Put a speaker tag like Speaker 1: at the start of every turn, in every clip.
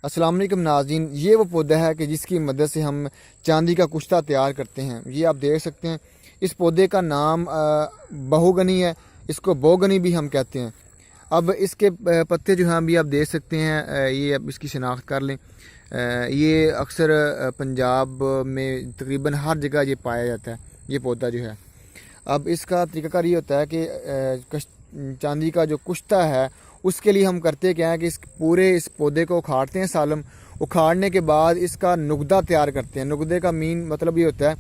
Speaker 1: अस्सलाम वालेकुम नाज़रीन, ये वो पौधा है कि जिसकी मदद से हम चांदी का कुश्ता तैयार करते हैं। ये आप देख सकते हैं, इस पौधे का नाम बहुगनी है, इसको बोगनी भी हम कहते हैं। अब इसके पत्ते जो हैं अभी आप देख सकते हैं, ये अब इसकी शनाख्त कर लें। ये अक्सर पंजाब में तकरीबन हर जगह ये पाया जाता है, ये पौधा जो है। अब इसका तरीक़ाकार ये होता है कि चांदी का जो कुश्ता है उसके लिए हम करते क्या है कि इस पौधे को उखाड़ते हैं। सालम उखाड़ने के बाद इसका नुगदा तैयार करते हैं। नुगदे का मीन मतलब ये होता है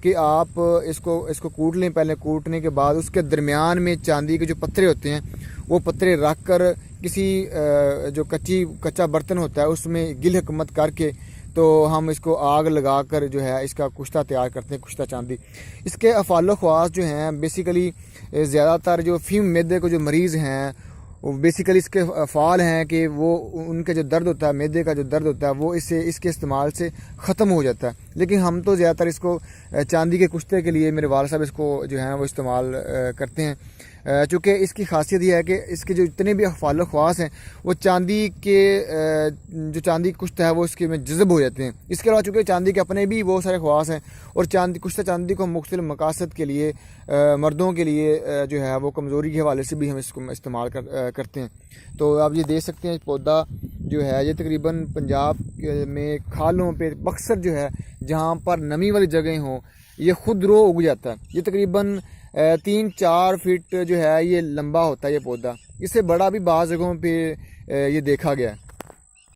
Speaker 1: कि आप इसको कूट लें। पहले कूटने के बाद उसके दरमियान में चांदी के जो पत्थरे होते हैं वो पत्थरे रख कर किसी जो कच्चा बर्तन होता है उसमें गिल हुकूमत करके तो हम इसको आग लगा कर जो है इसका कुश्ता तैयार करते हैं, कुश्ता चांदी। इसके अफ़ालो ख्वास जो हैं बेसिकली ज़्यादातर जो फीम मैदे को जो मरीज़ हैं वो बेसिकली इसके फ़ाल हैं कि वो उनके जो दर्द होता है, मैदे का जो दर्द होता है वो इसके इस्तेमाल से ख़त्म हो जाता है। लेकिन हम तो ज़्यादातर इसको चांदी के कुश्ते के लिए मेरे वाल साहब इसको जो है वो इस्तेमाल करते हैं। चूँकि इसकी खासियत यह है कि इसके जो इतने भी अफ़ाल ख्वास हैं वो चांदी के जो चांदी कुश्ता है वो इसके में जज़ब हो जाते हैं। इसके अलावा चूँकि चांदी के अपने भी बहुत सारे ख्वास हैं और कुश्ता चांदी को मुख्तलिफ मकासद के लिए मर्दों के लिए जो है वो कमज़ोरी के हवाले से भी हम इसको इस्तेमाल करते हैं। तो आप ये देख सकते हैं पौधा जो है ये तकरीबन पंजाब में खालों पे अक्सर जो है जहाँ पर नमी वाली जगह हों ये खुद रो उग जाता है। ये तकरीबन 3-4 फीट जो है ये लंबा होता है ये पौधा। इससे बड़ा भी बाज़ जगहों पे ये देखा गया है।